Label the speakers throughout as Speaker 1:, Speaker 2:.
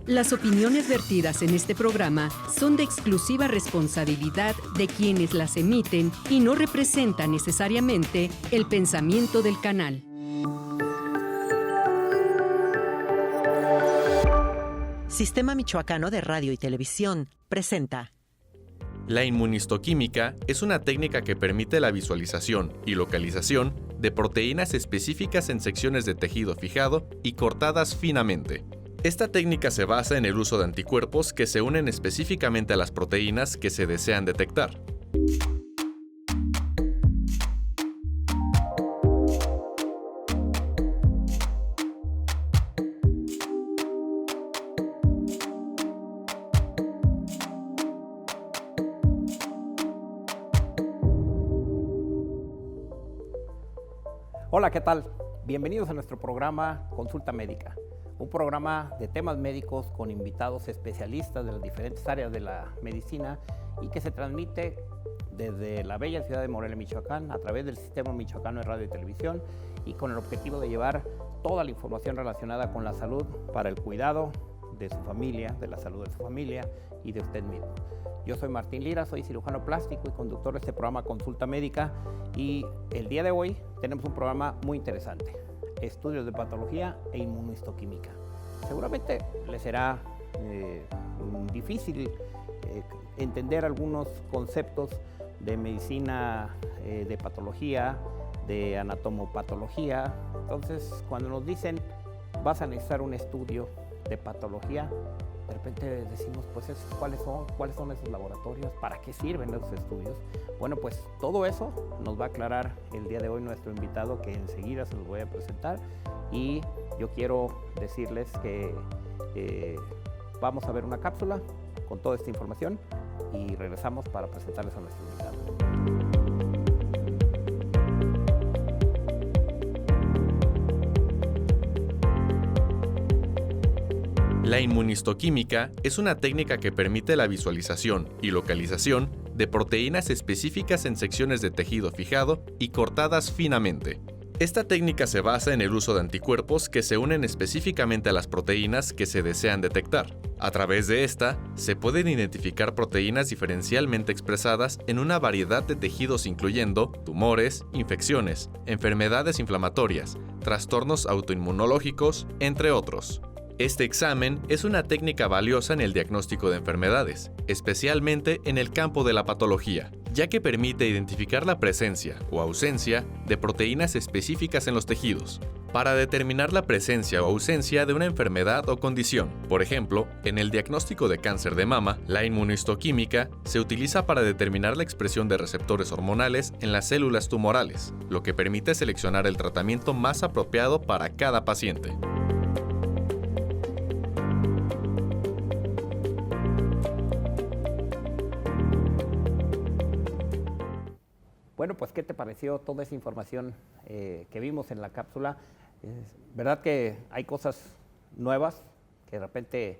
Speaker 1: Las opiniones vertidas en este programa son de exclusiva responsabilidad de quienes las emiten y no representan necesariamente el pensamiento del canal.
Speaker 2: Sistema Michoacano de Radio y Televisión presenta.
Speaker 3: La inmunistoquímica es una técnica que permite la visualización y localización de proteínas específicas en secciones de tejido fijado y cortadas finamente. Esta técnica se basa en el uso de anticuerpos que se unen específicamente a las proteínas que se desean detectar.
Speaker 4: Hola, ¿qué tal? Bienvenidos a nuestro programa Consulta Médica, un programa de temas médicos con invitados especialistas de las diferentes áreas de la medicina y que se transmite desde la bella ciudad de Morelia, Michoacán, a través del Sistema Michoacano de Radio y Televisión y con el objetivo de llevar toda la información relacionada con la salud para el cuidado de su familia, de la salud de su familia y de usted mismo. Yo soy Martín Lira, soy cirujano plástico y conductor de este programa Consulta Médica y el día de hoy tenemos un programa muy interesante, estudios de patología e inmunistoquímica. Seguramente les será difícil entender algunos conceptos de medicina de patología, de anatomopatología. Entonces, cuando nos dicen vas a necesitar un estudio de patología, de repente decimos, pues, ¿cuáles son esos laboratorios? ¿Para qué sirven esos estudios? Bueno, pues todo eso nos va a aclarar el día de hoy nuestro invitado, que enseguida se los voy a presentar. Y yo quiero decirles que vamos a ver una cápsula con toda esta información y regresamos para presentarles a nuestro invitado.
Speaker 3: La inmunistoquímica es una técnica que permite la visualización y localización de proteínas específicas en secciones de tejido fijado y cortadas finamente. Esta técnica se basa en el uso de anticuerpos que se unen específicamente a las proteínas que se desean detectar. A través de esta, se pueden identificar proteínas diferencialmente expresadas en una variedad de tejidos incluyendo tumores, infecciones, enfermedades inflamatorias, trastornos autoinmunológicos, entre otros. Este examen es una técnica valiosa en el diagnóstico de enfermedades, especialmente en el campo de la patología, ya que permite identificar la presencia o ausencia de proteínas específicas en los tejidos, para determinar la presencia o ausencia de una enfermedad o condición. Por ejemplo, en el diagnóstico de cáncer de mama, la inmunistoquímica se utiliza para determinar la expresión de receptores hormonales en las células tumorales, lo que permite seleccionar el tratamiento más apropiado para cada paciente.
Speaker 4: Bueno, pues, ¿qué te pareció toda esa información que vimos en la cápsula? ¿Verdad que hay cosas nuevas que de repente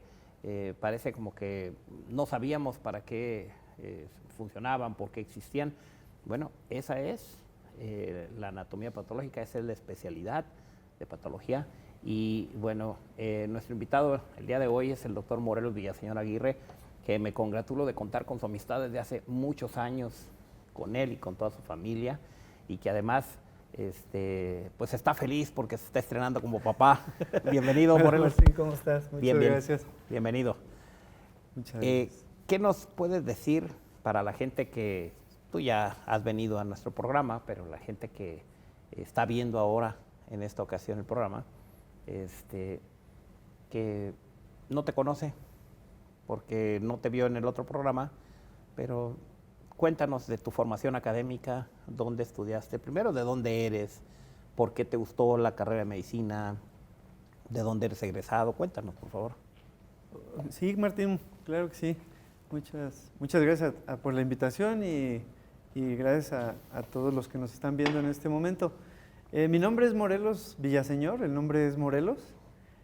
Speaker 4: parece como que no sabíamos para qué funcionaban, por qué existían? Bueno, esa es la anatomía patológica, esa es la especialidad de patología. Y bueno, nuestro invitado el día de hoy es el doctor Morelos Villaseñor Aguirre, que me congratulo de contar con su amistad desde hace muchos años con él y con toda su familia, y que además pues está feliz porque se está estrenando como papá. Bienvenido, Morelos.
Speaker 5: Martín, ¿cómo estás? Muchas gracias.
Speaker 4: Bienvenido.
Speaker 5: Muchas gracias.
Speaker 4: ¿Qué nos puedes decir para la gente que tú ya has venido a nuestro programa, pero la gente que está viendo ahora en esta ocasión el programa, que no te conoce porque no te vio en el otro programa, pero cuéntanos de tu formación académica, dónde estudiaste, primero de dónde eres, por qué te gustó la carrera de medicina, de dónde eres egresado, cuéntanos, por favor.
Speaker 5: Sí, Martín, claro que sí. Muchas gracias por la invitación y gracias a todos los que nos están viendo en este momento. Mi nombre es Morelos Villaseñor, el nombre es Morelos.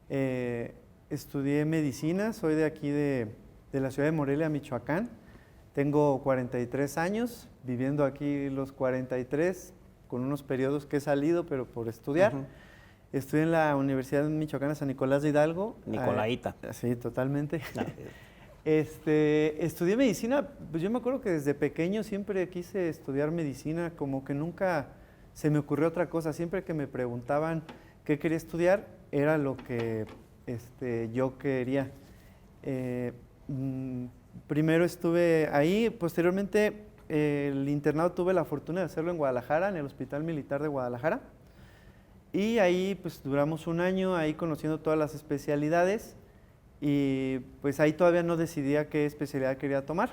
Speaker 5: Estudié medicina, soy de aquí de la ciudad de Morelia, Michoacán. Tengo 43 años, viviendo aquí los 43, con unos periodos que he salido, pero por estudiar. Estudié en la Universidad Michoacana San Nicolás de Hidalgo.
Speaker 4: Nicolaita.
Speaker 5: Sí, totalmente. Estudié medicina, pues yo me acuerdo que desde pequeño siempre quise estudiar medicina, como que nunca se me ocurrió otra cosa. Siempre que me preguntaban qué quería estudiar, era lo que yo quería. Primero estuve ahí, posteriormente el internado tuve la fortuna de hacerlo en Guadalajara, en el Hospital Militar de Guadalajara. Y ahí pues duramos un año ahí conociendo todas las especialidades y pues ahí todavía no decidía qué especialidad quería tomar.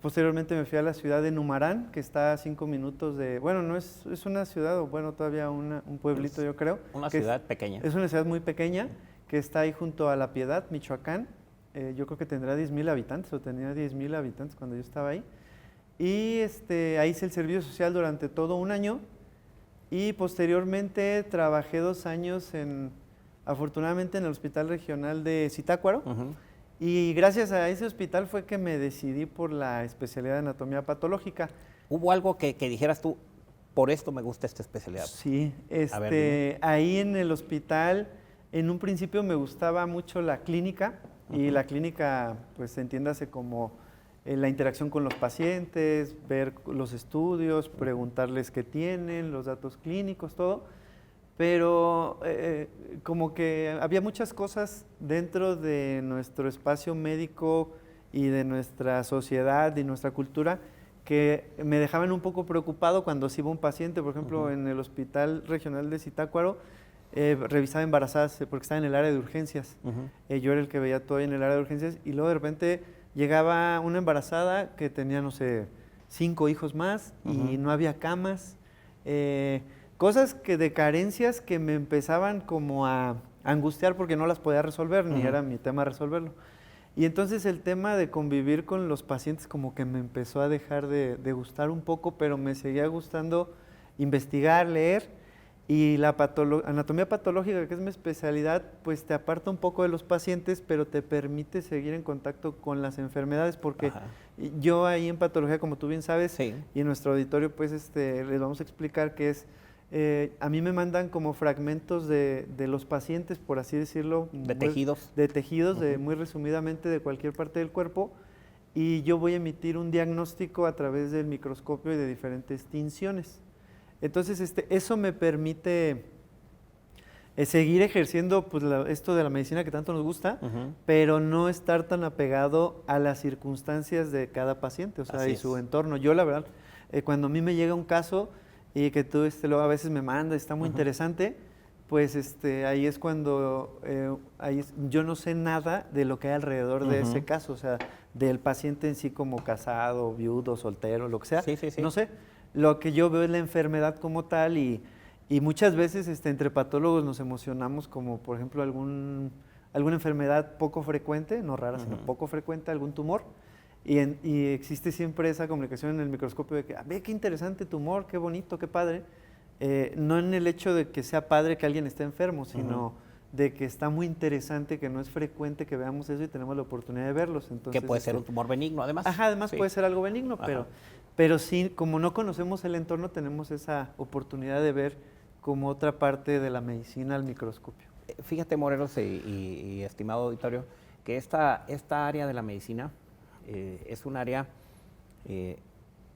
Speaker 5: Posteriormente me fui a la ciudad de Numarán, que está a 5 minutos de, bueno, no es una ciudad, o bueno, todavía un pueblito yo creo.
Speaker 4: Una ciudad pequeña.
Speaker 5: Es una ciudad muy pequeña que está ahí junto a La Piedad, Michoacán. Yo creo que tendrá 10,000 habitantes o tenía 10,000 habitantes cuando yo estaba ahí. Y ahí hice el servicio social durante todo un año y posteriormente trabajé 2 años afortunadamente en el Hospital Regional de Zitácuaro. Y gracias a ese hospital fue que me decidí por la especialidad de anatomía patológica.
Speaker 4: ¿Hubo algo que dijeras tú, por esto me gusta esta especialidad?
Speaker 5: Sí,
Speaker 4: A ver,
Speaker 5: ahí en el hospital, en un principio me gustaba mucho la clínica, y la clínica, pues entiéndase como la interacción con los pacientes, ver los estudios, preguntarles qué tienen, los datos clínicos, todo. Pero como que había muchas cosas dentro de nuestro espacio médico y de nuestra sociedad y nuestra cultura que me dejaban un poco preocupado cuando se iba un paciente. Por ejemplo, en el Hospital Regional de Zitácuaro, revisaba embarazadas porque estaba en el área de urgencias. Yo era el que veía todo en el área de urgencias y luego de repente llegaba una embarazada que tenía, no sé, 5 hijos más y no había camas. Cosas de carencias que me empezaban como a angustiar porque no las podía resolver, ni era mi tema resolverlo. Y entonces el tema de convivir con los pacientes como que me empezó a dejar de gustar un poco, pero me seguía gustando investigar, leer. Y la anatomía patológica, que es mi especialidad, pues te aparta un poco de los pacientes, pero te permite seguir en contacto con las enfermedades, porque yo ahí en patología, como tú bien sabes, y en nuestro auditorio, pues les vamos a explicar que es, a mí me mandan como fragmentos de los pacientes, por así decirlo.
Speaker 4: ¿De tejidos?
Speaker 5: De tejidos, muy resumidamente, de cualquier parte del cuerpo, y yo voy a emitir un diagnóstico a través del microscopio y de diferentes tinciones. Entonces, eso me permite seguir ejerciendo pues, esto de la medicina que tanto nos gusta, pero no estar tan apegado a las circunstancias de cada paciente, o sea, y su entorno. Yo, la verdad, cuando a mí me llega un caso y que tú luego a veces me mandas, está muy interesante, pues ahí es cuando yo no sé nada de lo que hay alrededor de ese caso, o sea, del paciente en sí como casado, viudo, soltero, lo que sea, no sé. Lo que yo veo es la enfermedad como tal y muchas veces entre patólogos nos emocionamos como, por ejemplo, alguna enfermedad poco frecuente, no rara, sino poco frecuente, algún tumor. Y existe siempre esa comunicación en el microscopio de que, ve qué interesante tumor, qué bonito, qué padre. No en el hecho de que sea padre que alguien esté enfermo, sino de que está muy interesante, que no es frecuente que veamos eso y tenemos la oportunidad de verlos. Entonces,
Speaker 4: que puede ser un tumor benigno, además.
Speaker 5: Además puede ser algo benigno, pero sí, como no conocemos el entorno, tenemos esa oportunidad de ver como otra parte de la medicina al microscopio.
Speaker 4: Fíjate, Morelos y estimado auditorio, que esta área de la medicina es un área,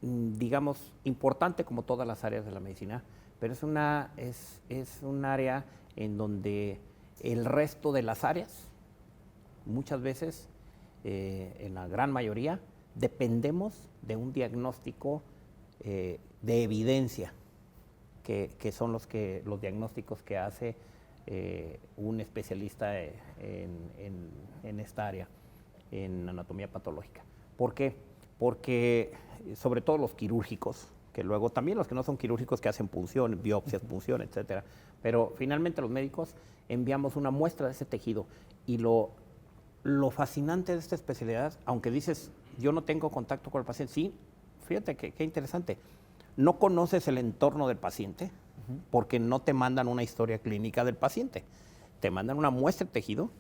Speaker 4: digamos, importante como todas las áreas de la medicina, pero es un área en donde el resto de las áreas, muchas veces, en la gran mayoría, dependemos de un diagnóstico de evidencia, que son los diagnósticos que hace un especialista en esta área, en anatomía patológica. ¿Por qué? Porque sobre todo los quirúrgicos, que luego también los que no son quirúrgicos que hacen punción, biopsias, punción, etcétera, pero finalmente los médicos enviamos una muestra de ese tejido y lo fascinante de esta especialidad, aunque dices, yo no tengo contacto con el paciente, sí, fíjate qué interesante, no conoces el entorno del paciente porque no te mandan una historia clínica del paciente, te mandan una muestra de tejido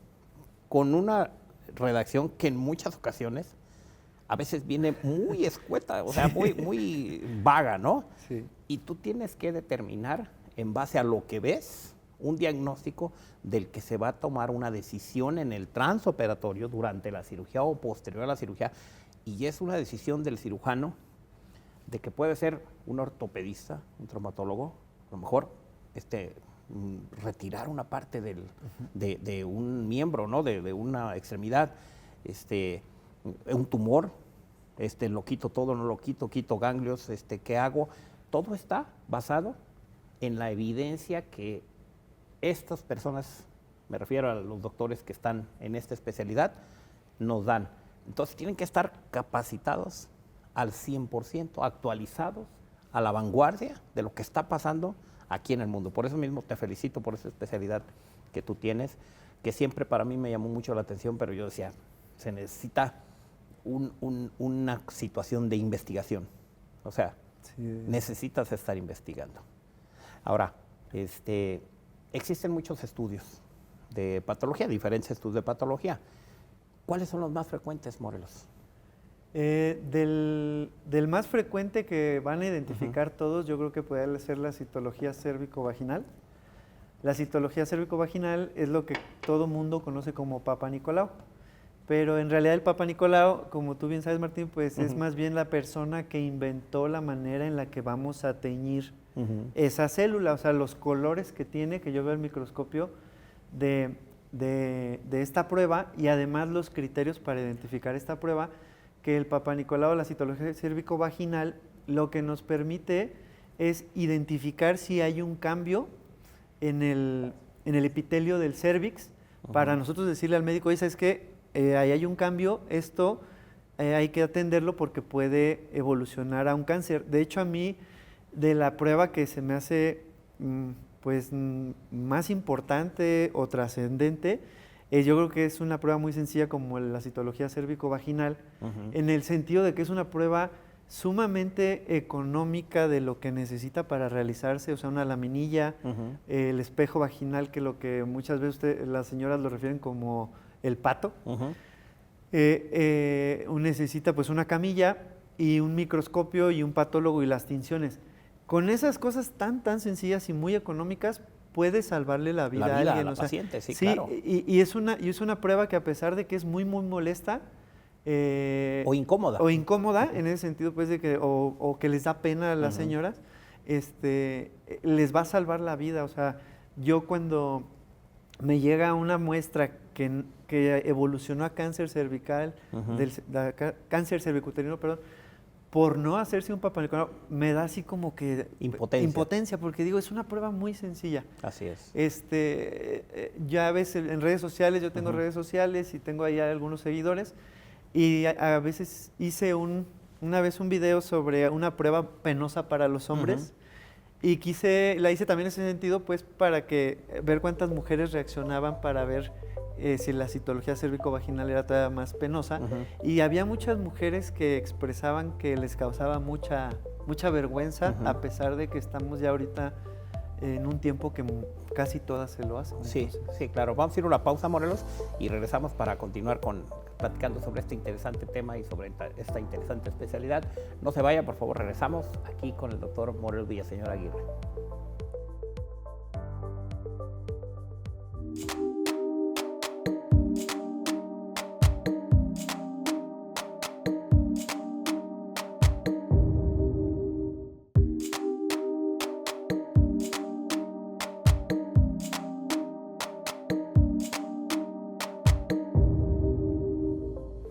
Speaker 4: con una redacción que en muchas ocasiones a veces viene muy escueta, o sea, muy vaga, ¿no? Sí. Y tú tienes que determinar en base a lo que ves un diagnóstico del que se va a tomar una decisión en el transoperatorio durante la cirugía o posterior a la cirugía, y es una decisión del cirujano de que puede ser un ortopedista, un traumatólogo, a lo mejor retirar una parte de un miembro, ¿no? de una extremidad, un tumor, lo quito todo, no lo quito, quito ganglios, ¿qué hago? Todo está basado en la evidencia que estas personas, me refiero a los doctores que están en esta especialidad, nos dan. Entonces tienen que estar capacitados al 100%, actualizados, a la vanguardia de lo que está pasando aquí en el mundo. Por eso mismo te felicito por esa especialidad que tú tienes, que siempre para mí me llamó mucho la atención, pero yo decía, se necesita una situación de investigación. O sea, sí, necesitas estar investigando. Ahora, existen muchos estudios de patología, diferentes estudios de patología. ¿Cuáles son los más frecuentes, Morelos?
Speaker 5: Del más frecuente que van a identificar todos, yo creo que puede ser la citología cérvico-vaginal. La citología cérvico-vaginal es lo que todo mundo conoce como Papa Nicolau, pero en realidad el Papa Nicolau, como tú bien sabes, Martín, pues es más bien la persona que inventó la manera en la que vamos a teñir esa célula, o sea, los colores que tiene, que yo veo al microscopio de esta prueba, y además los criterios para identificar esta prueba, que el Papa Nicolau, la citología cérvico-vaginal, lo que nos permite es identificar si hay un cambio en el epitelio del cérvix, para nosotros decirle al médico, oye, ¿sabes qué? Ahí hay un cambio, esto hay que atenderlo porque puede evolucionar a un cáncer. De hecho, a mí, de la prueba que se me hace más importante o trascendente, yo creo que es una prueba muy sencilla como la citología cérvico-vaginal, en el sentido de que es una prueba sumamente económica de lo que necesita para realizarse, o sea, una laminilla, el espejo vaginal, que lo que muchas veces las señoras lo refieren como el pato, necesita pues una camilla y un microscopio y un patólogo y las tinciones. Con esas cosas tan sencillas y muy económicas, puede salvarle la vida a alguien.
Speaker 4: A la paciente, sí,
Speaker 5: sí,
Speaker 4: claro.
Speaker 5: Y es una prueba que, a pesar de que es muy molesta,
Speaker 4: o incómoda.
Speaker 5: O incómoda, en ese sentido, pues, de que, o que les da pena a las señoras, les va a salvar la vida. O sea, yo cuando me llega una muestra que evolucionó a cáncer cervical, cáncer cervicuterino, perdón, por no hacerse un Papa Nicolau, me da así como que impotencia, porque digo, es una prueba muy sencilla.
Speaker 4: Así es.
Speaker 5: Ya ves en redes sociales, yo tengo redes sociales y tengo ahí algunos seguidores, y a veces hice una vez un video sobre una prueba penosa para los hombres, y la hice también en ese sentido, pues, para ver cuántas mujeres reaccionaban, para ver si la citología cérvico-vaginal era todavía más penosa, y había muchas mujeres que expresaban que les causaba mucha vergüenza, a pesar de que estamos ya ahorita en un tiempo que casi todas se lo hacen.
Speaker 4: Sí, sí, claro. Vamos a ir a una pausa, Morelos, y regresamos para continuar platicando sobre este interesante tema y sobre esta interesante especialidad. No se vaya, por favor, regresamos aquí con el doctor Morelos Villaseñor Aguirre.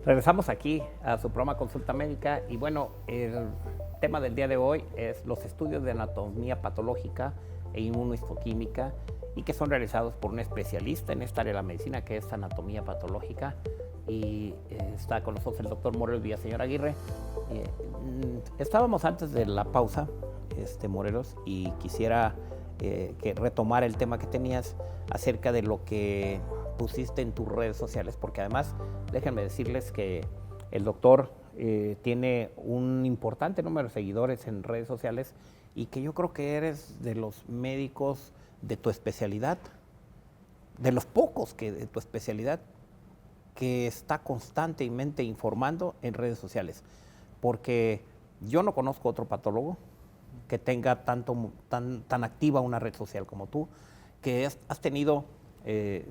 Speaker 4: Regresamos aquí a su programa Consulta Médica, y bueno, el tema del día de hoy es los estudios de anatomía patológica e inmunohistoquímica, y que son realizados por un especialista en esta área de la medicina, que es anatomía patológica, y está con nosotros el doctor Morelos Villaseñor Aguirre. Estábamos antes de la pausa, Morelos, y quisiera que retomar el tema que tenías acerca de lo que pusiste en tus redes sociales, porque además déjenme decirles que el doctor tiene un importante número de seguidores en redes sociales, y que yo creo que eres de los médicos de tu especialidad, de los pocos de tu especialidad, que está constantemente informando en redes sociales, porque yo no conozco otro patólogo que tenga tan activa una red social como tú, que has tenido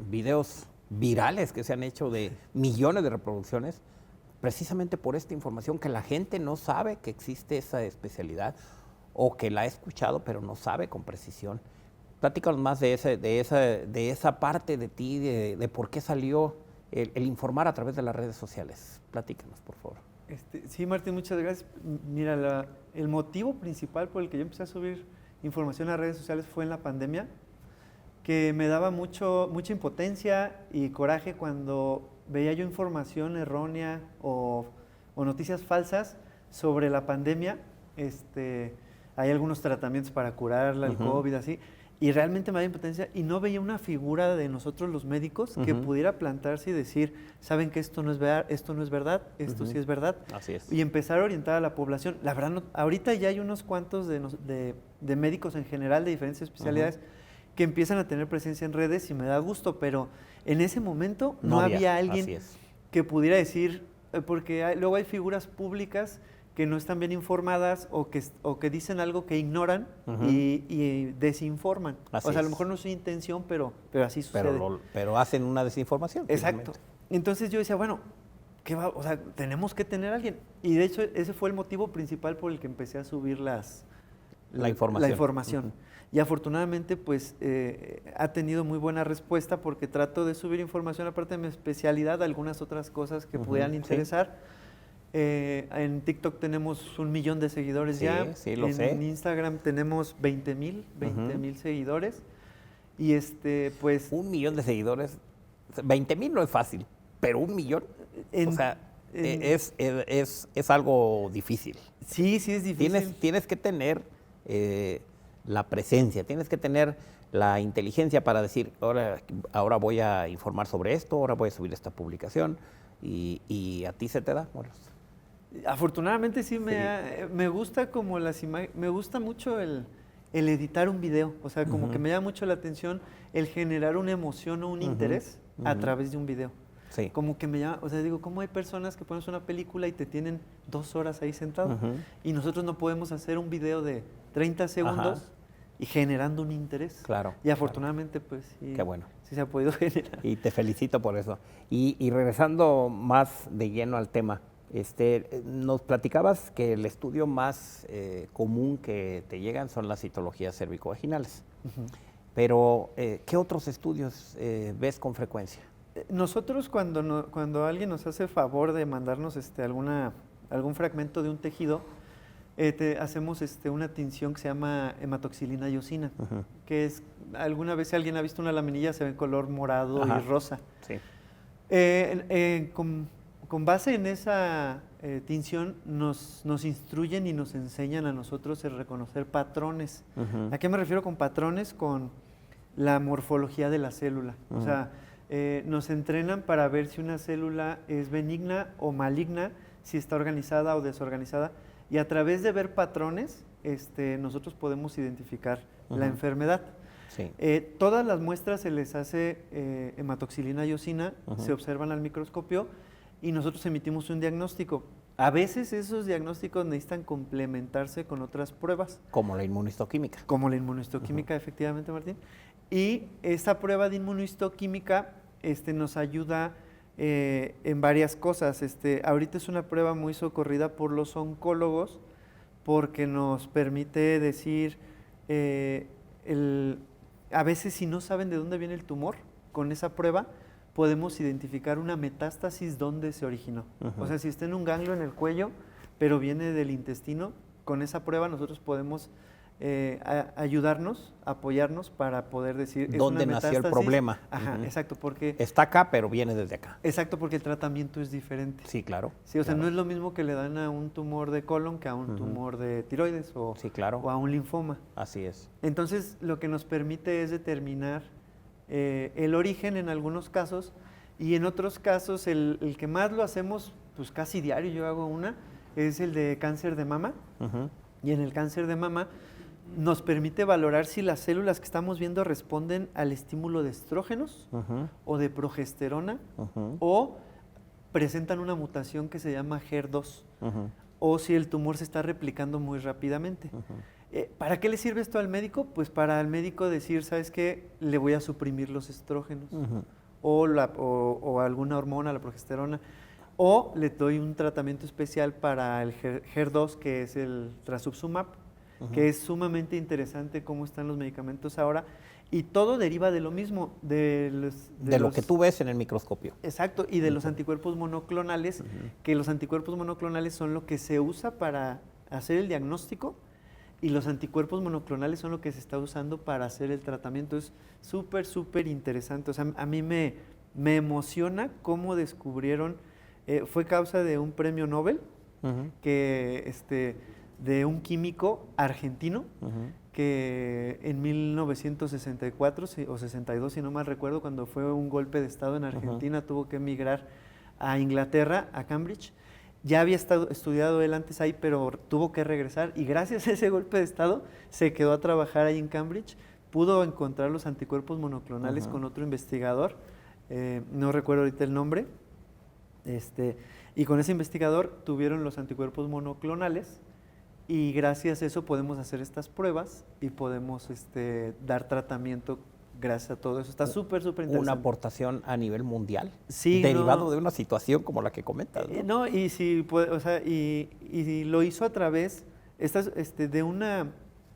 Speaker 4: videos virales que se han hecho de millones de reproducciones, precisamente por esta información que la gente no sabe que existe esa especialidad o que la ha escuchado pero no sabe con precisión. Platícanos más de esa parte de ti, de por qué salió el informar a través de las redes sociales. Platícanos, por favor.
Speaker 5: Sí, Martín, muchas gracias. Mira, el motivo principal por el que yo empecé a subir información a redes sociales fue en la pandemia, que me daba mucha impotencia y coraje cuando veía yo información errónea o noticias falsas sobre la pandemia. Hay algunos tratamientos para curarla, el COVID, así, y realmente me daba impotencia y no veía una figura de nosotros los médicos que pudiera plantarse y decir, saben que esto no es verdad, esto sí es verdad.
Speaker 4: Así es.
Speaker 5: Y empezar a orientar a la población. La verdad, ahorita ya hay unos cuantos de médicos en general de diferentes especialidades que empiezan a tener presencia en redes y me da gusto, pero en ese momento no había alguien que pudiera decir, porque luego hay figuras públicas que no están bien informadas o que dicen algo que ignoran y desinforman.
Speaker 4: Así
Speaker 5: o sea, a
Speaker 4: es.
Speaker 5: lo mejor no es su intención, pero así sucede.
Speaker 4: Pero hacen una desinformación.
Speaker 5: Exacto. Entonces yo decía, bueno, o sea, tenemos que tener a alguien. Y de hecho ese fue el motivo principal por el que empecé a subir la información. Y afortunadamente pues ha tenido muy buena respuesta porque trato de subir información aparte de mi especialidad, algunas otras cosas que pudieran interesar. En TikTok tenemos 1 millón de seguidores ya.
Speaker 4: Sí, lo sé.
Speaker 5: En Instagram tenemos 20,000 seguidores. Y pues
Speaker 4: 1 millón de seguidores, 20,000 no es fácil, pero 1 millón, o sea, es algo difícil.
Speaker 5: Sí, es difícil.
Speaker 4: Tienes que tener la presencia, tienes que tener la inteligencia para decir, ahora voy a informar sobre esto, ahora voy a subir esta publicación, y a ti se te da, Morelos.
Speaker 5: Afortunadamente sí, me gusta como las imágenes, me gusta mucho el editar un video, o sea, como que me llama mucho la atención el generar una emoción o un interés a través de un video.
Speaker 4: Sí.
Speaker 5: Como que me llama, o sea, digo, ¿cómo hay personas que pones una película y te tienen 2 horas ahí sentado? Y nosotros no podemos hacer un video de 30 segundos y generando un interés.
Speaker 4: Claro.
Speaker 5: Y afortunadamente, pues sí.
Speaker 4: Qué bueno.
Speaker 5: Sí se ha podido generar.
Speaker 4: Y te felicito por eso. Y regresando más de lleno al tema, nos platicabas que el estudio más común que te llegan son las citologías cervicovaginales. Pero, ¿qué otros estudios ves con frecuencia?
Speaker 5: Nosotros cuando alguien nos hace favor de mandarnos algún fragmento de un tejido, hacemos una tinción que se llama hematoxilina y eosina, que es, alguna vez si alguien ha visto una laminilla se ve en color morado y rosa.
Speaker 4: Sí.
Speaker 5: Con base en esa tinción nos instruyen y nos enseñan a nosotros a reconocer patrones. ¿A qué me refiero con patrones? Con la morfología de la célula. O sea, nos entrenan para ver si una célula es benigna o maligna, si está organizada o desorganizada. Y a través de ver patrones, nosotros podemos identificar la enfermedad.
Speaker 4: Sí.
Speaker 5: Todas las muestras se les hace hematoxilina y eosina, se observan al microscopio y nosotros emitimos un diagnóstico. A veces esos diagnósticos necesitan complementarse con otras pruebas.
Speaker 4: Como la inmunistoquímica.
Speaker 5: Como la inmunistoquímica, efectivamente, Martín. Y esta prueba de inmunistoquímica nos ayuda en varias cosas. Ahorita es una prueba muy socorrida por los oncólogos porque nos permite decir, a veces si no saben de dónde viene el tumor, con esa prueba podemos identificar una metástasis donde se originó. O sea, si está en un ganglio en el cuello, pero viene del intestino, con esa prueba nosotros podemos ayudarnos, apoyarnos para poder decir
Speaker 4: ¿dónde nació el problema?
Speaker 5: Ajá, exacto, porque
Speaker 4: está acá, pero viene desde acá.
Speaker 5: Exacto, porque el tratamiento es diferente.
Speaker 4: Sí, claro.
Speaker 5: Sí, o sea,
Speaker 4: claro.
Speaker 5: no es lo mismo que le dan a un tumor de colon que a un tumor de tiroides o a un linfoma.
Speaker 4: Así es.
Speaker 5: Entonces, lo que nos permite es determinar el origen en algunos casos y en otros casos el que más lo hacemos, pues casi diario yo hago una, es el de cáncer de mama. Y en el cáncer de mama nos permite valorar si las células que estamos viendo responden al estímulo de estrógenos o de progesterona o presentan una mutación que se llama HER2 o si el tumor se está replicando muy rápidamente. ¿Para qué le sirve esto al médico? Pues para el médico decir, ¿sabes qué? Le voy a suprimir los estrógenos o alguna hormona, la progesterona, o le doy un tratamiento especial para el HER2, que es el trastuzumab, que es sumamente interesante cómo están los medicamentos ahora, y todo deriva de lo mismo,
Speaker 6: de lo que tú ves en el microscopio.
Speaker 5: Exacto, y de los anticuerpos monoclonales, que los anticuerpos monoclonales son lo que se usa para hacer el diagnóstico, y los anticuerpos monoclonales son lo que se está usando para hacer el tratamiento. Es súper, súper interesante. O sea, a mí me emociona cómo descubrieron, fue causa de un premio Nobel, que de un químico argentino, que en 1964 o 62, si no mal recuerdo, cuando fue un golpe de estado en Argentina, tuvo que emigrar a Inglaterra, a Cambridge. Ya había estudiado él antes ahí, pero tuvo que regresar, y gracias a ese golpe de estado se quedó a trabajar ahí en Cambridge. Pudo encontrar los anticuerpos monoclonales con otro investigador, no recuerdo ahorita el nombre, y con ese investigador tuvieron los anticuerpos monoclonales, y gracias a eso podemos hacer estas pruebas y podemos dar tratamiento gracias a todo eso. Está súper, súper interesante.
Speaker 6: Una aportación a nivel mundial,
Speaker 5: sí,
Speaker 6: derivado de una situación como la que comentas, ¿no?
Speaker 5: Y si puede, o sea, y lo hizo a través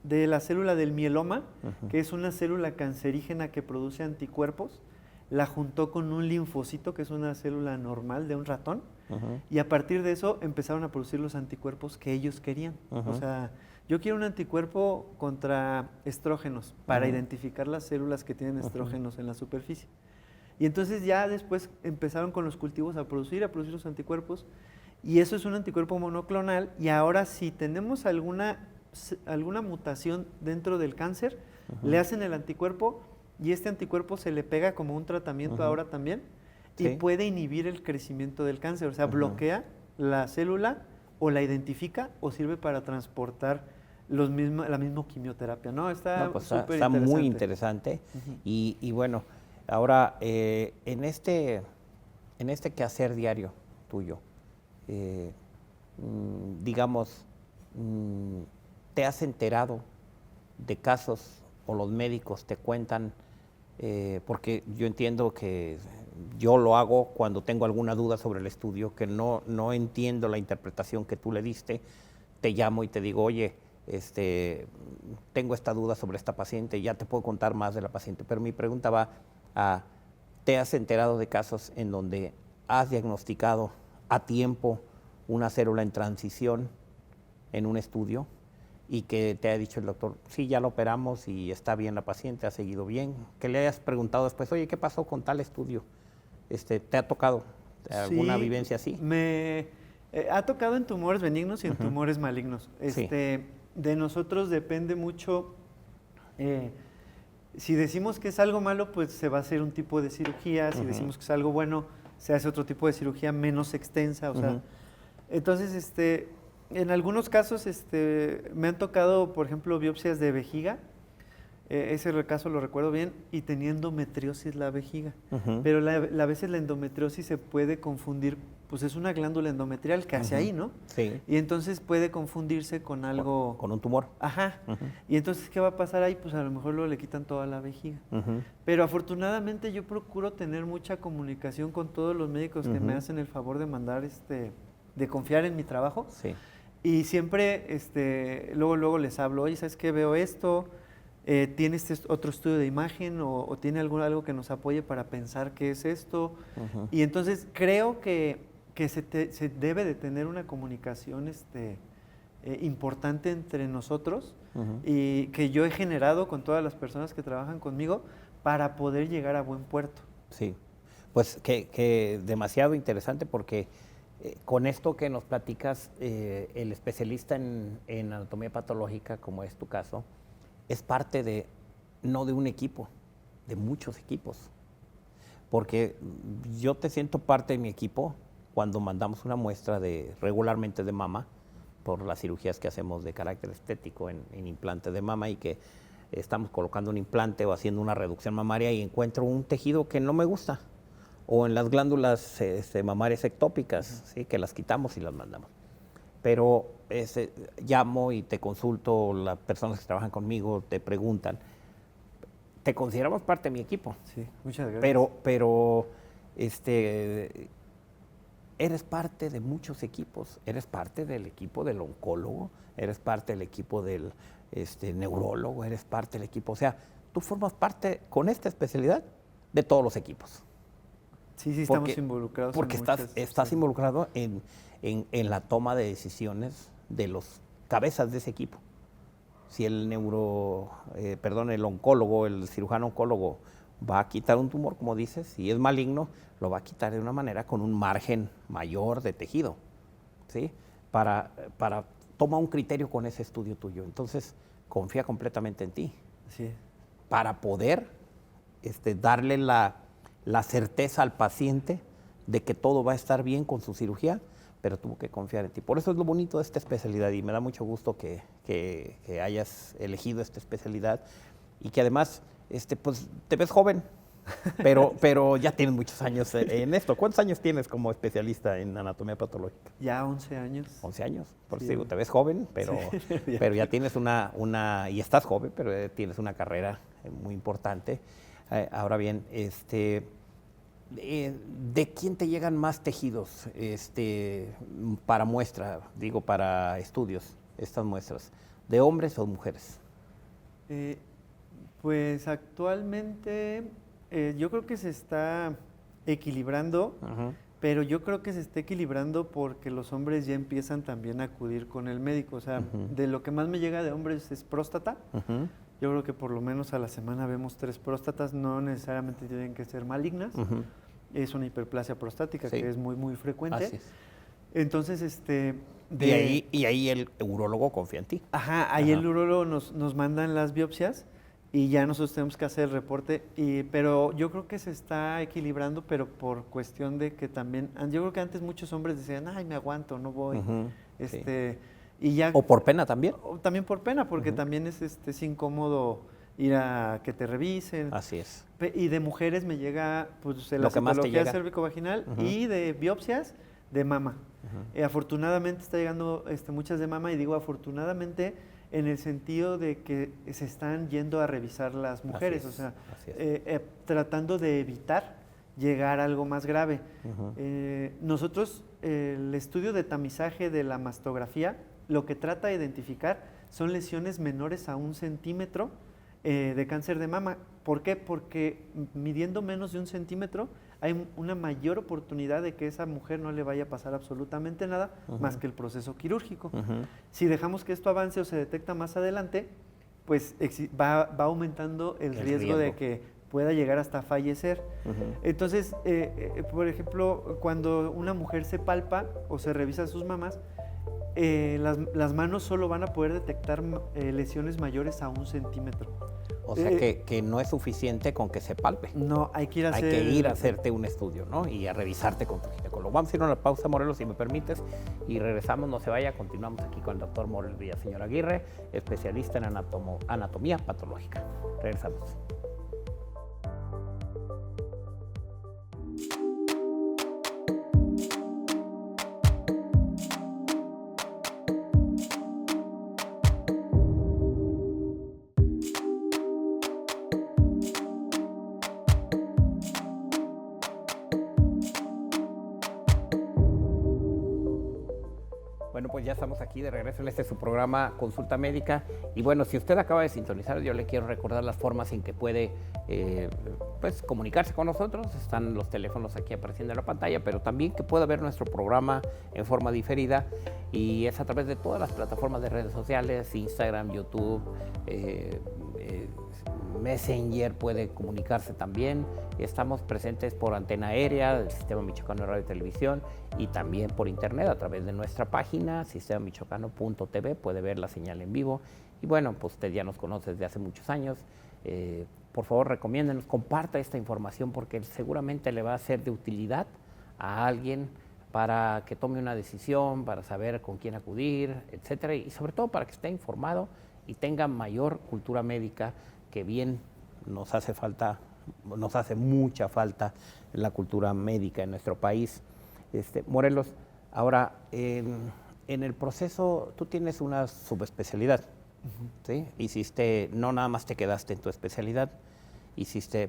Speaker 5: de la célula del mieloma, que es una célula cancerígena que produce anticuerpos, la juntó con un linfocito, que es una célula normal de un ratón, y a partir de eso empezaron a producir los anticuerpos que ellos querían. O sea, yo quiero un anticuerpo contra estrógenos para identificar las células que tienen estrógenos en la superficie. Y entonces ya después empezaron con los cultivos a producir los anticuerpos, y eso es un anticuerpo monoclonal. Y ahora si tenemos alguna mutación dentro del cáncer, le hacen el anticuerpo, y este anticuerpo se le pega como un tratamiento ahora también, y puede inhibir el crecimiento del cáncer. O sea, bloquea la célula, o la identifica, o sirve para transportar la misma quimioterapia, ¿no? Está
Speaker 6: muy interesante. Y bueno, ahora en este quehacer diario tuyo, digamos, ¿te has enterado de casos, o los médicos te cuentan? Porque yo entiendo que yo lo hago cuando tengo alguna duda sobre el estudio, que no entiendo la interpretación que tú le diste, te llamo y te digo, oye, tengo esta duda sobre esta paciente, ya te puedo contar más de la paciente, pero mi pregunta va a, ¿te has enterado de casos en donde has diagnosticado a tiempo una célula en transición en un estudio, y que te ha dicho el doctor, sí, ya lo operamos y está bien la paciente, ha seguido bien? Que le hayas preguntado después, oye, ¿qué pasó con tal estudio? ¿Te ha tocado alguna vivencia así?
Speaker 5: Me ha tocado en tumores benignos y en tumores malignos. De nosotros depende mucho. Si decimos que es algo malo, pues se va a hacer un tipo de cirugía. Si decimos que es algo bueno, se hace otro tipo de cirugía menos extensa. O sea, entonces, en algunos casos me han tocado, por ejemplo, biopsias de vejiga. Ese caso lo recuerdo bien, y tenía endometriosis la vejiga. Pero a veces la endometriosis se puede confundir, pues es una glándula endometrial que hace ahí, ¿no?
Speaker 6: Sí.
Speaker 5: Y entonces puede confundirse con algo...
Speaker 6: Con un tumor.
Speaker 5: Ajá. Y entonces, ¿qué va a pasar ahí? Pues a lo mejor luego le quitan toda la vejiga. Pero afortunadamente yo procuro tener mucha comunicación con todos los médicos que me hacen el favor de mandar, de confiar en mi trabajo.
Speaker 6: Sí.
Speaker 5: Y siempre, luego les hablo, oye, ¿sabes qué? Veo esto, ¿tiene otro estudio de imagen o tiene algo que nos apoye para pensar qué es esto? Y entonces creo que se debe de tener una comunicación importante entre nosotros, y que yo he generado con todas las personas que trabajan conmigo para poder llegar a buen puerto.
Speaker 6: Sí, pues que demasiado interesante, porque con esto que nos platicas, el especialista en anatomía patológica, como es tu caso, es parte no de un equipo, de muchos equipos. Porque yo te siento parte de mi equipo cuando mandamos una muestra regularmente de mama, por las cirugías que hacemos de carácter estético en implante de mama, y que estamos colocando un implante o haciendo una reducción mamaria y encuentro un tejido que no me gusta, o en las glándulas mamarias ectópicas, ¿sí? Que las quitamos y las mandamos. Pero llamo y te consulto, las personas que trabajan conmigo te preguntan, te consideramos parte de mi equipo.
Speaker 5: Sí, muchas gracias.
Speaker 6: Pero eres parte de muchos equipos, eres parte del equipo del oncólogo, eres parte del equipo del neurólogo, eres parte del equipo, o sea, tú formas parte con esta especialidad de todos los equipos.
Speaker 5: Sí, estamos involucrados.
Speaker 6: Porque estás involucrado en la toma de decisiones de los cabezas de ese equipo. Si el el oncólogo, el cirujano oncólogo va a quitar un tumor, como dices, si es maligno, lo va a quitar de una manera con un margen mayor de tejido, ¿sí? Toma un criterio con ese estudio tuyo. Entonces, confía completamente en ti.
Speaker 5: Sí.
Speaker 6: Para poder darle la certeza al paciente de que todo va a estar bien con su cirugía, pero tuvo que confiar en ti. Por eso es lo bonito de esta especialidad y me da mucho gusto que hayas elegido esta especialidad y que además pues, te ves joven, pero ya tienes muchos años en esto. ¿Cuántos años tienes como especialista en anatomía patológica?
Speaker 5: Ya 11 años.
Speaker 6: 11 años, por eso
Speaker 5: Sí.
Speaker 6: digo, te ves joven, pero ya tienes y estás joven, pero tienes una carrera muy importante. Ahora bien, ¿de quién te llegan más tejidos para muestra, para estudios, estas muestras? ¿De hombres o mujeres?
Speaker 5: Pues actualmente yo creo que se está equilibrando, pero yo creo que se está equilibrando porque los hombres ya empiezan también a acudir con el médico. O sea, de lo que más me llega de hombres es próstata. Yo creo que por lo menos a la semana vemos 3 próstatas, no necesariamente tienen que ser malignas. Es una hiperplasia prostática que es muy, muy frecuente.
Speaker 6: Así es.
Speaker 5: Entonces,
Speaker 6: Y ahí el urólogo confía en ti.
Speaker 5: Ahí el urólogo nos mandan las biopsias y ya nosotros tenemos que hacer el reporte. Pero yo creo que se está equilibrando, pero por cuestión de que también, yo creo que antes muchos hombres decían, ay, me aguanto, no voy. Y ya,
Speaker 6: ¿O por pena también?
Speaker 5: También por pena, porque también es incómodo ir a que te revisen.
Speaker 6: Así es.
Speaker 5: Y de mujeres me llega pues la
Speaker 6: Lo que más te
Speaker 5: citología
Speaker 6: llega.
Speaker 5: cérvico-vaginal y de biopsias de mama. Afortunadamente está llegando muchas de mama, y digo afortunadamente en el sentido de que se están yendo a revisar las mujeres,
Speaker 6: Así es,
Speaker 5: o sea,
Speaker 6: así es.
Speaker 5: tratando de evitar llegar a algo más grave. Nosotros, el estudio de tamizaje de la mastografía, lo que trata de identificar son lesiones menores a 1 centímetro de cáncer de mama. ¿Por qué? Porque midiendo menos de 1 centímetro hay una mayor oportunidad de que esa mujer no le vaya a pasar absolutamente nada más que el proceso quirúrgico. Si dejamos que esto avance o se detecta más adelante, pues va aumentando el riesgo de que pueda llegar hasta fallecer. Entonces, por ejemplo, cuando una mujer se palpa o se revisa sus mamas, las manos solo van a poder detectar lesiones mayores a 1 centímetro.
Speaker 6: O sea que no es suficiente con que se palpe.
Speaker 5: No, hay que ir a
Speaker 6: Hay que ir a hacerte un estudio, ¿no? Y a revisarte con tu ginecólogo. Vamos a ir a una pausa, Morelos, si me permites, y regresamos, no se vaya, continuamos aquí con el doctor Morelos Villaseñor Aguirre, especialista en anatomía patológica. Regresamos. Bueno, pues ya estamos aquí de regreso en su programa Consulta Médica. Y bueno, si usted acaba de sintonizar, yo le quiero recordar las formas en que puede pues, comunicarse con nosotros. Están los teléfonos aquí apareciendo en la pantalla, pero también que pueda ver nuestro programa en forma diferida. Y es a través de todas las plataformas de redes sociales, Instagram, YouTube, Messenger, puede comunicarse también. Estamos presentes por antena aérea del Sistema Michoacano de Radio y Televisión y también por internet a través de nuestra página sistemamichoacano.tv, puede ver la señal en vivo. Y bueno, pues usted ya nos conoce desde hace muchos años. Por favor, recomiéndenos, comparta esta información porque seguramente le va a ser de utilidad a alguien para que tome una decisión, para saber con quién acudir, etcétera, y sobre todo para que esté informado y tenga mayor cultura médica, que bien nos hace falta, nos hace mucha falta la cultura médica en nuestro país. Morelos, ahora En el proceso, tú tienes una subespecialidad, ¿sí? No nada más te quedaste en tu especialidad,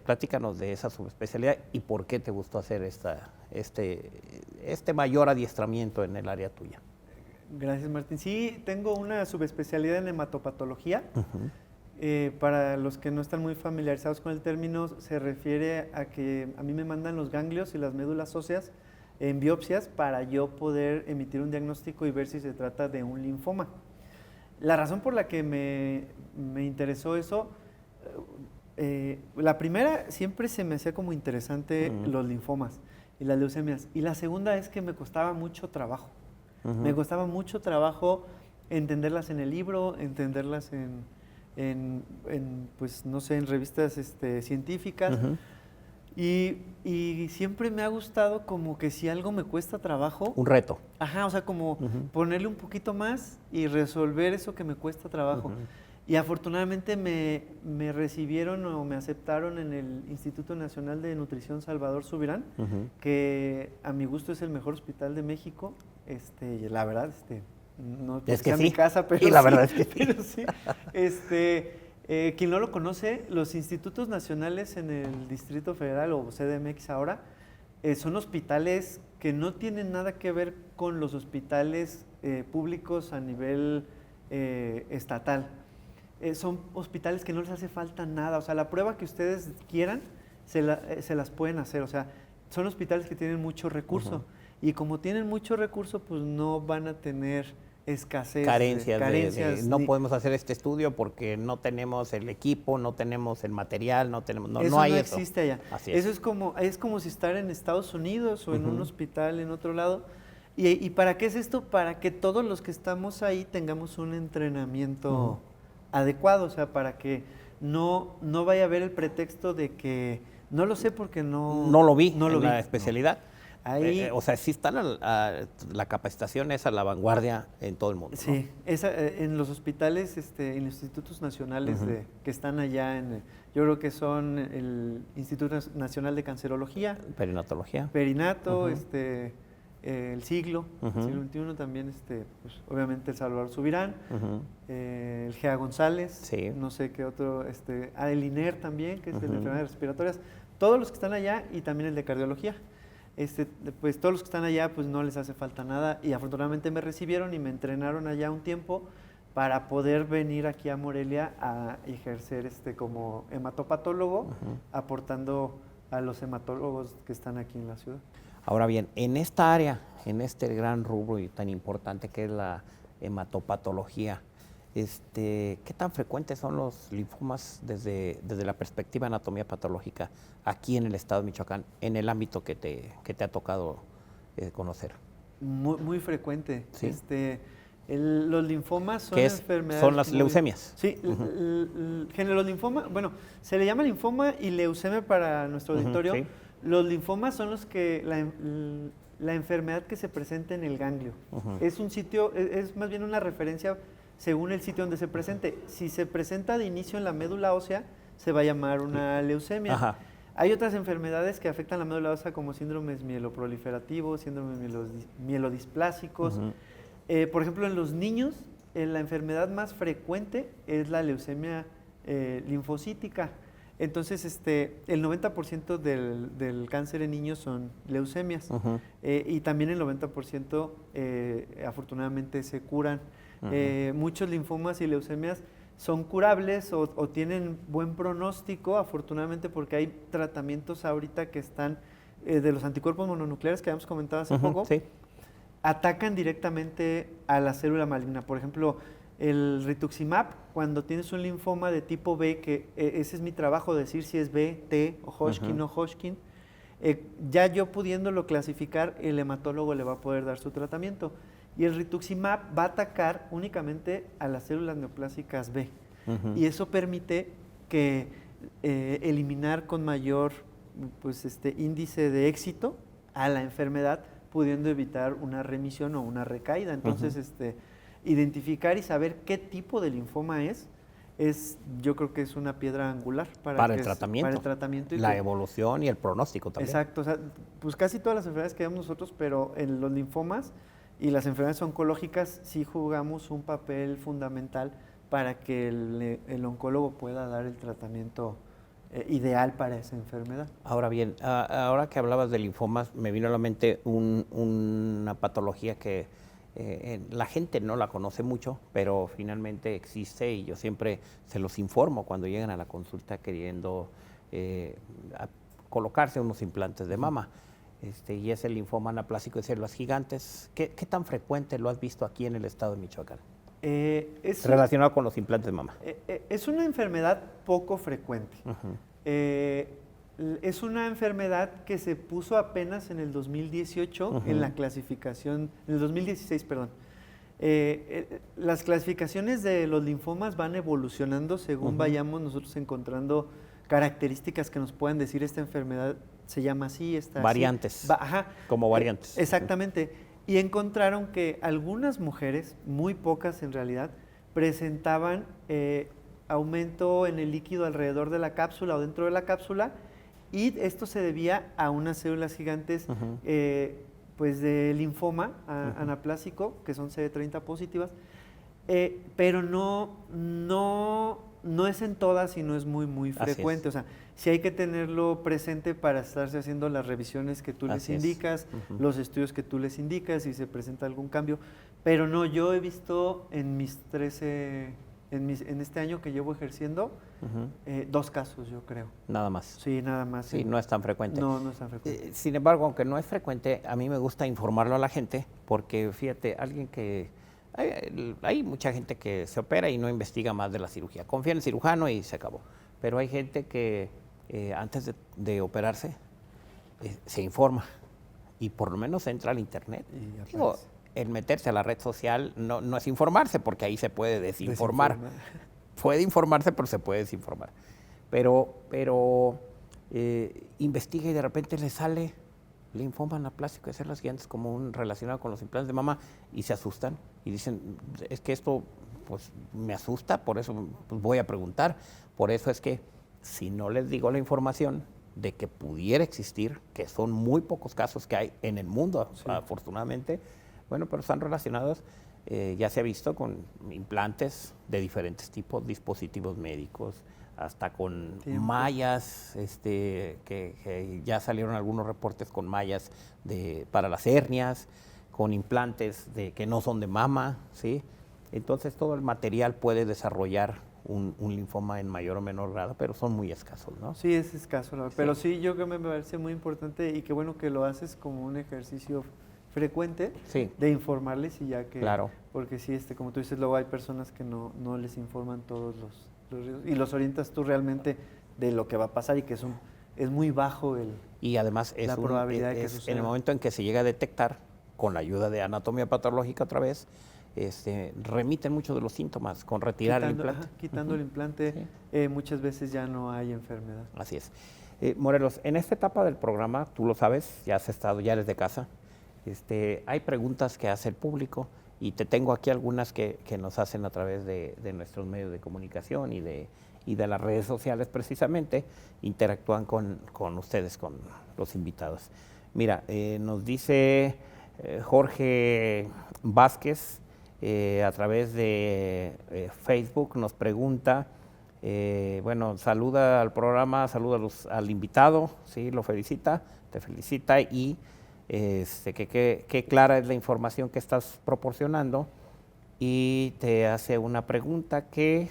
Speaker 6: platícanos de esa subespecialidad y por qué te gustó hacer este mayor adiestramiento en el área tuya.
Speaker 5: Gracias, Martín. Sí, tengo una subespecialidad en hematopatología. Para los que no están muy familiarizados con el término, se refiere a que a mí me mandan los ganglios y las médulas óseas en biopsias para yo poder emitir un diagnóstico y ver si se trata de un linfoma. La razón por la que me interesó eso, la primera, siempre se me hacía como interesante los linfomas y las leucemias. Y la segunda es que me costaba mucho trabajo. Me costaba mucho trabajo entenderlas en el libro, entenderlas pues, no sé, en revistas científicas. Y siempre me ha gustado como que si algo me cuesta trabajo...
Speaker 6: Un reto.
Speaker 5: Ajá, o sea, como ponerle un poquito más y resolver eso que me cuesta trabajo. Y afortunadamente me recibieron o me aceptaron en el Instituto Nacional de Nutrición Salvador Subirán, que a mi gusto es el mejor hospital de México. Y la verdad, no
Speaker 6: es que
Speaker 5: sea
Speaker 6: sí.
Speaker 5: mi casa, pero
Speaker 6: y la
Speaker 5: sí,
Speaker 6: verdad es que sí.
Speaker 5: pero sí. Quien no lo conoce, los institutos nacionales en el Distrito Federal o CDMX ahora son hospitales que no tienen nada que ver con los hospitales públicos a nivel estatal. Son hospitales que no les hace falta nada, o sea, la prueba que ustedes quieran se las pueden hacer, o sea, son hospitales que tienen mucho recurso y como tienen mucho recurso, pues no van a tener escasez,
Speaker 6: carencias no podemos hacer este estudio porque no tenemos el equipo, no tenemos el material, no hay eso.
Speaker 5: Existe allá.
Speaker 6: Así es.
Speaker 5: Eso es como si estar en Estados Unidos o en un hospital en otro lado. ¿Y para qué es esto? Para que todos los que estamos ahí tengamos un entrenamiento adecuado, o sea, para que no vaya a haber el pretexto de que no lo sé porque no
Speaker 6: lo vi
Speaker 5: en
Speaker 6: la especialidad.
Speaker 5: Ahí,
Speaker 6: o sea, sí está la capacitación es a la vanguardia en todo el mundo.
Speaker 5: Sí,
Speaker 6: ¿no?
Speaker 5: En los hospitales, en los institutos nacionales que están allá, yo creo que son el Instituto Nacional de Cancerología,
Speaker 6: Perinatología,
Speaker 5: Perinato, el siglo XXI también, pues, obviamente el Salvador Subirán, el Gea González, no sé qué otro, el INER también, que es el de enfermedades respiratorias, todos los que están allá y también el de cardiología. Pues todos los que están allá pues no les hace falta nada y afortunadamente me recibieron y me entrenaron allá un tiempo para poder venir aquí a Morelia a ejercer como hematopatólogo, aportando a los hematólogos que están aquí en la ciudad.
Speaker 6: Ahora bien, en esta área, en este gran rubro y tan importante que es la hematopatología, ¿qué tan frecuentes son los linfomas desde la perspectiva de anatomía patológica aquí en el estado de Michoacán, en el ámbito que te ha tocado conocer?
Speaker 5: Muy, muy frecuente.
Speaker 6: ¿Sí?
Speaker 5: Los linfomas son enfermedades...
Speaker 6: Son las leucemias.
Speaker 5: Sí, el género linfoma, bueno, se le llama linfoma y leucemia para nuestro auditorio. Sí. Los linfomas son los que la enfermedad que se presenta en el ganglio. Es un sitio, es más bien una referencia según el sitio donde se presente. Si se presenta de inicio en la médula ósea, se va a llamar una leucemia. Hay otras enfermedades que afectan la médula ósea como síndromes mieloproliferativos, síndromes mielodisplásicos. Por ejemplo, en los niños, la enfermedad más frecuente es la leucemia linfocítica. Entonces, el 90% del cáncer en niños son leucemias y también el 90% afortunadamente se curan. Muchos linfomas y leucemias son curables o tienen buen pronóstico, afortunadamente, porque hay tratamientos ahorita que están de los anticuerpos mononucleares que habíamos comentado hace poco, atacan directamente a la célula maligna. Por ejemplo, el rituximab, cuando tienes un linfoma de tipo B, que ese es mi trabajo, decir si es B, T, o Hodgkin o Hodgkin, ya yo pudiéndolo clasificar, el hematólogo le va a poder dar su tratamiento. Y el rituximab va a atacar únicamente a las células neoplásicas B. Y eso permite que eliminar con mayor índice de éxito a la enfermedad, pudiendo evitar una remisión o una recaída. Entonces, identificar y saber qué tipo de linfoma es, yo creo que es una piedra angular para el tratamiento.
Speaker 6: Y la evolución y el pronóstico también.
Speaker 5: Exacto, o sea, pues casi todas las enfermedades que vemos nosotros, pero en los linfomas Y las enfermedades oncológicas sí jugamos un papel fundamental para que el oncólogo pueda dar el tratamiento ideal para esa enfermedad.
Speaker 6: Ahora bien, ahora que hablabas de linfomas, me vino a la mente una patología que la gente no la conoce mucho, pero finalmente existe y yo siempre se los informo cuando llegan a la consulta queriendo colocarse unos implantes de mama. Y es el linfoma anaplásico de células gigantes. ¿Qué tan frecuente lo has visto aquí en el estado de Michoacán? Relacionado con los implantes de mama.
Speaker 5: Es una enfermedad poco frecuente. Es una enfermedad que se puso apenas en el 2018 en la clasificación, en el 2016, perdón. Las clasificaciones de los linfomas van evolucionando según vayamos nosotros encontrando características que nos puedan decir esta enfermedad se llama así, esta
Speaker 6: variantes.
Speaker 5: Así.
Speaker 6: Como variantes.
Speaker 5: Exactamente. Y encontraron que algunas mujeres, muy pocas en realidad, presentaban aumento en el líquido alrededor de la cápsula o dentro de la cápsula, y esto se debía a unas células gigantes pues de linfoma anaplásico, que son CD30 positivas, pero no es en todas y no es muy frecuente. O sea, sí hay que tenerlo presente para estarse haciendo las revisiones que tú les indicas, los estudios que tú les indicas, si se presenta algún cambio. Pero no, yo he visto en mis 13, en este año que llevo ejerciendo, 2 casos, yo creo.
Speaker 6: Nada más.
Speaker 5: Sí, nada más.
Speaker 6: Sí, no es tan frecuente.
Speaker 5: No es tan frecuente.
Speaker 6: Sin embargo, aunque no es frecuente, a mí me gusta informarlo a la gente, porque fíjate, hay mucha gente que se opera y no investiga más de la cirugía. Confía en el cirujano y se acabó. Pero hay gente que antes de operarse se informa y por lo menos entra al internet. Digo, el meterse a la red social no es informarse, porque ahí se puede desinformar. Puede informarse, pero se puede desinformar. Pero investiga y de repente le sale linfoma anaplásico de células gigantes como relacionado con los implantes de mama y se asustan y dicen, es que esto pues me asusta, por eso pues, voy a preguntar. Por eso es que si no les digo la información de que pudiera existir, que son muy pocos casos que hay en el mundo, afortunadamente, bueno, pero están relacionados, ya se ha visto con implantes de diferentes tipos, dispositivos médicos, hasta con mallas, que ya salieron algunos reportes con mallas para las hernias, con implantes que no son de mama, ¿sí? Entonces todo el material puede desarrollar un linfoma en mayor o menor grado, pero son muy escasos, ¿no?
Speaker 5: Sí, es escaso, pero sí, yo creo que me parece muy importante y qué bueno que lo haces como un ejercicio frecuente de informarles y ya que...
Speaker 6: Claro.
Speaker 5: Porque sí, como tú dices, luego hay personas que no les informan todos los riesgos y los orientas tú realmente de lo que va a pasar y que es muy bajo
Speaker 6: y además
Speaker 5: la probabilidad de que suceda.
Speaker 6: En el momento en que se llega a detectar, con la ayuda de anatomía patológica otra vez, remiten muchos de los síntomas con retirar el implante.
Speaker 5: Quitando el implante, muchas veces ya no hay enfermedad.
Speaker 6: Así es. Morelos, en esta etapa del programa, tú lo sabes, ya has estado, ya eres de casa, hay preguntas que hace el público y te tengo aquí algunas que nos hacen a través de nuestros medios de comunicación y de las redes sociales precisamente, interactúan con ustedes, con los invitados. Mira, nos dice Jorge Vázquez, a través de Facebook, nos pregunta, saluda al programa, saluda al invitado, sí, lo felicita, te felicita y qué clara es la información que estás proporcionando y te hace una pregunta ¿qué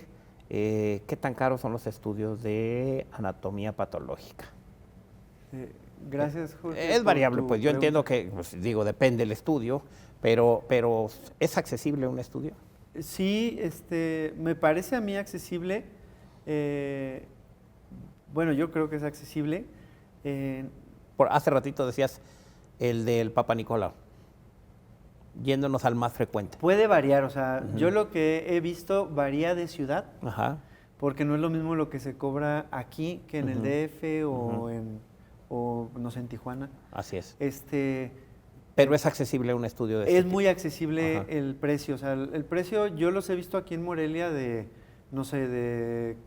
Speaker 6: tan caros son los estudios de anatomía patológica?
Speaker 5: Gracias, Jorge.
Speaker 6: Es variable, pues yo entiendo que, pues, depende del estudio, pero ¿es accesible un estudio?
Speaker 5: Sí, me parece a mí accesible. Yo creo que es accesible.
Speaker 6: Hace ratito decías el del Papa Nicolau, yéndonos al más frecuente.
Speaker 5: Puede variar, o sea, yo lo que he visto varía de ciudad, porque no es lo mismo lo que se cobra aquí que en el DF o no sé, en Tijuana.
Speaker 6: Así es.
Speaker 5: Pero
Speaker 6: es accesible un estudio de este tipo.
Speaker 5: Muy accesible el precio, o sea, el precio yo los he visto aquí en Morelia de, no sé, de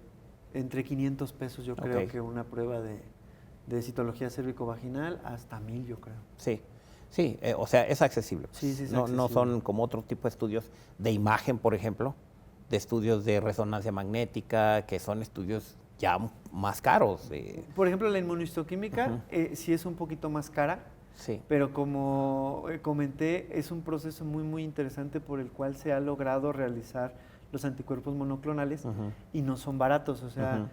Speaker 5: entre 500 pesos yo creo que una prueba de citología cérvico-vaginal hasta 1000 yo creo.
Speaker 6: Sí, Sí, o sea, es accesible.
Speaker 5: Sí, sí, es
Speaker 6: no
Speaker 5: accesible.
Speaker 6: son como otro tipo de estudios de imagen, por ejemplo, de estudios de resonancia magnética, que son estudios ya más caros.
Speaker 5: Por ejemplo, la inmunistoquímica sí es un poquito más cara,
Speaker 6: Sí.
Speaker 5: pero como comenté, es un proceso muy, muy interesante por el cual se ha logrado realizar los anticuerpos monoclonales y no son baratos. O sea,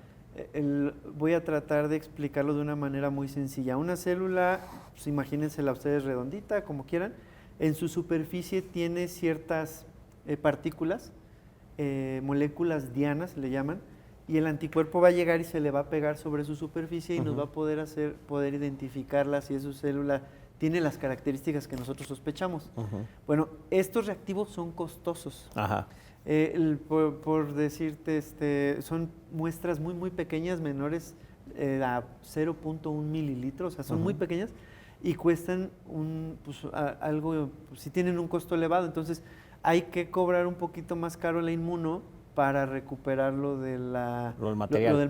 Speaker 5: voy a tratar de explicarlo de una manera muy sencilla. Una célula, pues imagínensela ustedes redondita, como quieran, en su superficie tiene ciertas partículas, moléculas dianas le llaman, y el anticuerpo va a llegar y se le va a pegar sobre su superficie y nos va a poder identificarla si esa célula tiene las características que nosotros sospechamos. Bueno, estos reactivos son costosos.
Speaker 6: Ajá.
Speaker 5: Por decirte, son muestras muy, muy pequeñas, menores a 0.1 mililitros, o sea, son muy pequeñas y cuestan algo, si tienen un costo elevado, entonces hay que cobrar un poquito más caro la inmuno para recuperar lo del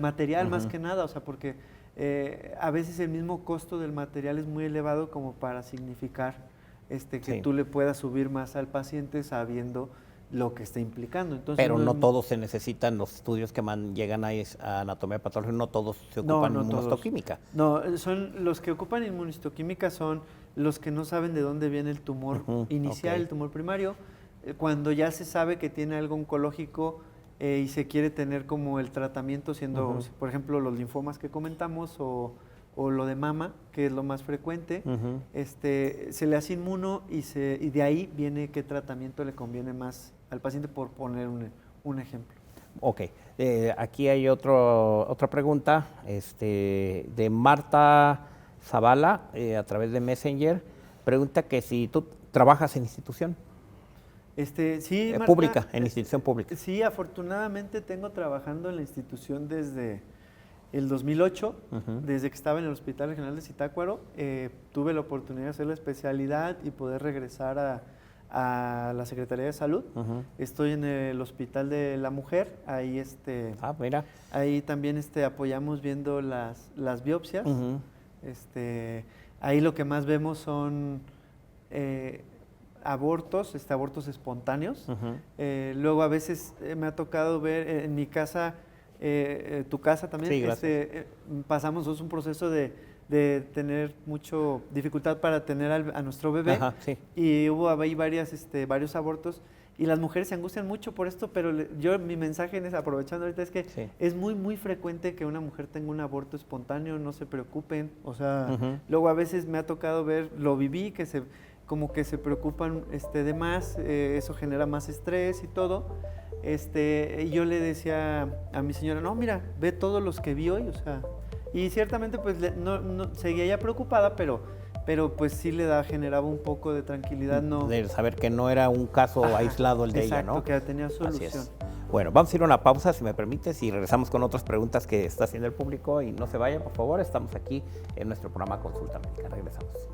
Speaker 5: material más que nada, o sea, porque a veces el mismo costo del material es muy elevado como para significar que tú le puedas subir más al paciente sabiendo lo que está implicando. Entonces,
Speaker 6: pero no todos se necesitan, los estudios que llegan a anatomía patológica, no todos se ocupan de inmunistoquímica.
Speaker 5: No, son los que ocupan inmunistoquímica son los que no saben de dónde viene el tumor inicial, el tumor primario. Cuando ya se sabe que tiene algo oncológico y se quiere tener como el tratamiento siendo, por ejemplo, los linfomas que comentamos o lo de mama, que es lo más frecuente, se le hace inmuno y de ahí viene qué tratamiento le conviene más al paciente, por poner un ejemplo.
Speaker 6: Ok, aquí hay otra pregunta de Marta Zavala a través de Messenger. Pregunta que si tú trabajas en institución.
Speaker 5: Sí, Marta,
Speaker 6: pública, en institución pública.
Speaker 5: Sí, afortunadamente tengo trabajando en la institución desde el 2008, desde que estaba en el Hospital Regional de Zitácuaro. Tuve la oportunidad de hacer la especialidad y poder regresar a la Secretaría de Salud. Estoy en el Hospital de la Mujer, ahí
Speaker 6: mira.
Speaker 5: Ahí también apoyamos viendo las biopsias. Ahí lo que más vemos son abortos, abortos espontáneos. Luego a veces me ha tocado ver en mi casa, tu casa también, pasamos un proceso de tener mucha dificultad para tener a nuestro bebé. Y hubo ahí varios abortos y las mujeres se angustian mucho por esto, pero mi mensaje aprovechando ahorita es que es muy, muy frecuente que una mujer tenga un aborto espontáneo, no se preocupen, o sea, luego a veces me ha tocado ver, lo viví, como que se preocupan de más, eso genera más estrés y todo. Y yo le decía a mi señora, no, mira, ve todos los que vi hoy, o sea, y ciertamente pues no seguía ella preocupada, pero pues sí generaba un poco de tranquilidad.
Speaker 6: De saber que no era un caso aislado el de ella, ¿no?
Speaker 5: Exacto, que tenía solución.
Speaker 6: Así es. Bueno, vamos a ir a una pausa, si me permites, y regresamos con otras preguntas que está haciendo el público. Y no se vayan, por favor, estamos aquí en nuestro programa Consulta Médica. Regresamos.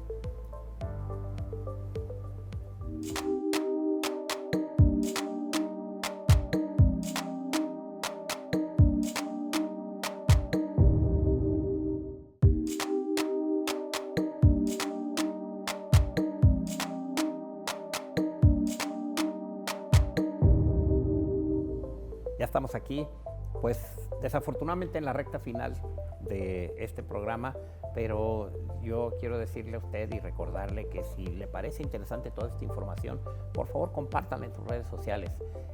Speaker 6: Ya estamos aquí, pues desafortunadamente en la recta final de este programa, pero yo quiero decirle a usted y recordarle que si le parece interesante toda esta información, por favor compártanla en sus redes sociales.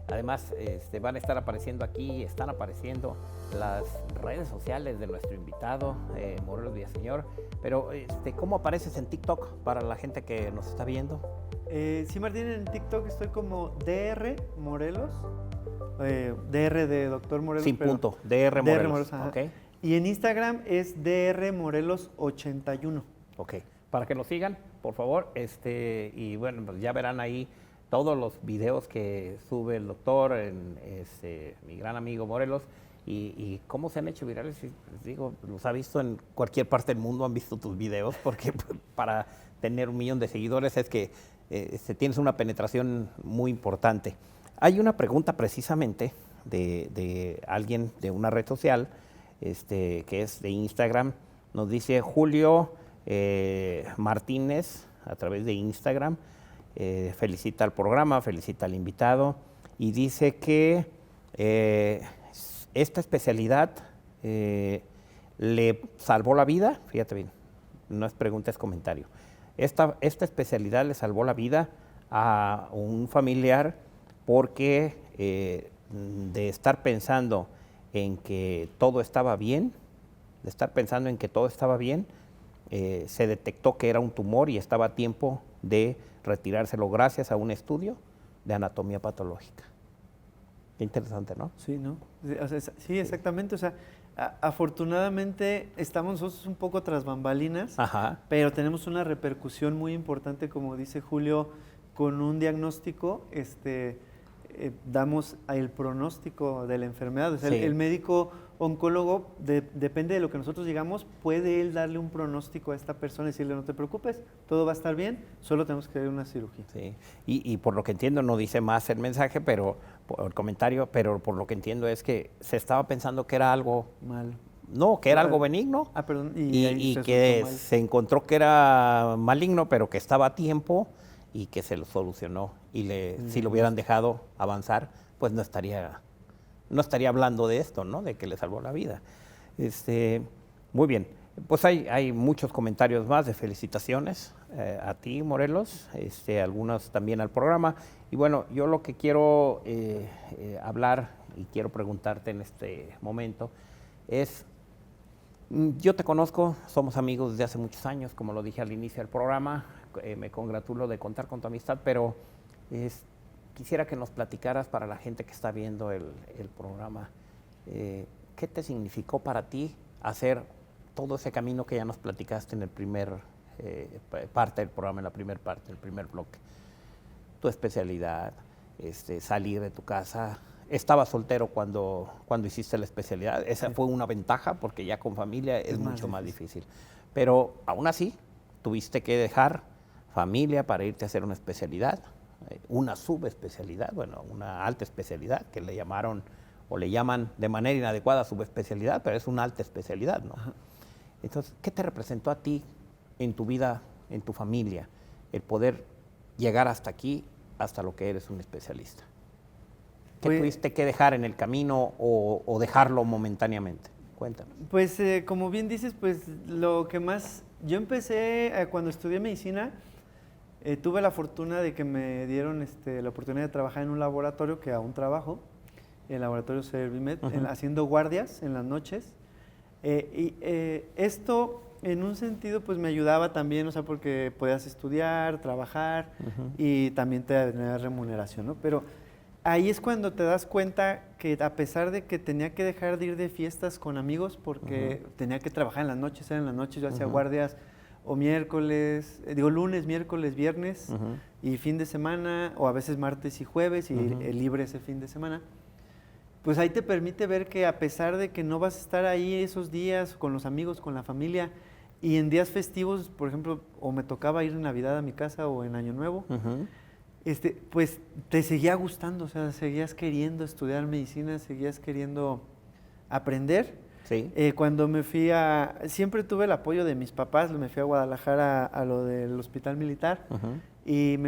Speaker 6: Además, van a estar apareciendo aquí, están apareciendo las redes sociales de nuestro invitado, Morelos Villaseñor, pero ¿cómo apareces en TikTok para la gente que nos está viendo?
Speaker 5: Sí, Martín, en TikTok estoy como DR Morelos. DR de Doctor Morelos.
Speaker 6: Sin punto, DR Morelos.
Speaker 5: Okay. Y en Instagram es DR Morelos 81.
Speaker 6: Ok, para que nos sigan, por favor, y bueno, pues ya verán ahí todos los videos que sube el doctor, mi gran amigo Morelos, y cómo se han hecho virales. Les digo, los ha visto en cualquier parte del mundo, han visto tus videos, porque para tener 1 millón de seguidores es que tienes una penetración muy importante. Hay una pregunta precisamente de alguien de una red social, que es de Instagram. Nos dice Julio Martínez, a través de Instagram, felicita al programa, felicita al invitado y dice que esta especialidad le salvó la vida, fíjate bien, no es pregunta, es comentario. Esta especialidad le salvó la vida a un familiar porque de estar pensando en que todo estaba bien, se detectó que era un tumor y estaba a tiempo de retirárselo gracias a un estudio de anatomía patológica. Qué interesante, ¿no?
Speaker 5: Sí, ¿no? Sí, exactamente. O sea, afortunadamente estamos nosotros un poco tras bambalinas,
Speaker 6: Ajá.
Speaker 5: pero tenemos una repercusión muy importante, como dice Julio, con un diagnóstico, damos el pronóstico de la enfermedad. O sea,
Speaker 6: Sí.
Speaker 5: el médico oncólogo, depende de lo que nosotros digamos, puede él darle un pronóstico a esta persona y decirle, no te preocupes, todo va a estar bien, solo tenemos que hacer una cirugía.
Speaker 6: Sí. Y por lo que entiendo, no dice más el mensaje, pero el comentario, pero por lo que entiendo es que se estaba pensando que era algo
Speaker 5: Mal.
Speaker 6: no, que era algo benigno.
Speaker 5: Perdón.
Speaker 6: Y que se encontró que era maligno, pero que estaba a tiempo y que se lo solucionó. Y si lo hubieran dejado avanzar, pues no estaría hablando de esto, ¿no? De que le salvó la vida. Muy bien. Pues hay muchos comentarios más de felicitaciones a ti, Morelos, algunos también al programa. Y bueno, yo lo que quiero hablar y quiero preguntarte en este momento es, yo te conozco, somos amigos desde hace muchos años, como lo dije al inicio del programa, me congratulo de contar con tu amistad, pero quisiera que nos platicaras para la gente que está viendo el programa, ¿qué te significó para ti hacer todo ese camino que ya nos platicaste en el primer parte del programa, en la primera parte, el primer bloque? Tu especialidad, salir de tu casa. Estabas soltero cuando hiciste la especialidad. Esa fue una ventaja porque ya con familia es mucho más difícil. Pero aún así, tuviste que dejar familia para irte a hacer una especialidad, una subespecialidad, bueno, una alta especialidad que le llamaron o le llaman de manera inadecuada subespecialidad, pero es una alta especialidad, ¿no? Ajá. Entonces, ¿qué te representó a ti en tu vida, en tu familia, el poder llegar hasta aquí, hasta lo que eres un especialista? ¿Qué tuviste que dejar en el camino o dejarlo momentáneamente? Cuéntanos.
Speaker 5: Pues como bien dices, pues lo que más... Yo empecé cuando estudié medicina, tuve la fortuna de que me dieron la oportunidad de trabajar en un laboratorio que aún trabajo, el laboratorio Servimed, haciendo guardias en las noches. Esto en un sentido pues me ayudaba también, o sea, porque podías estudiar, trabajar y también tener remuneración, ¿no? Pero ahí es cuando te das cuenta que a pesar de que tenía que dejar de ir de fiestas con amigos porque tenía que trabajar en las noches, eran las noches, yo hacía guardias o lunes, miércoles, viernes y fin de semana, o a veces martes y jueves y libre ese fin de semana. Pues ahí te permite ver que a pesar de que no vas a estar ahí esos días con los amigos, con la familia, y en días festivos, por ejemplo, o me tocaba ir en Navidad a mi casa o en Año Nuevo, pues te seguía gustando, o sea, seguías queriendo estudiar medicina, seguías queriendo aprender.
Speaker 6: Sí.
Speaker 5: Cuando me fui siempre tuve el apoyo de mis papás, me fui a Guadalajara a lo del hospital militar y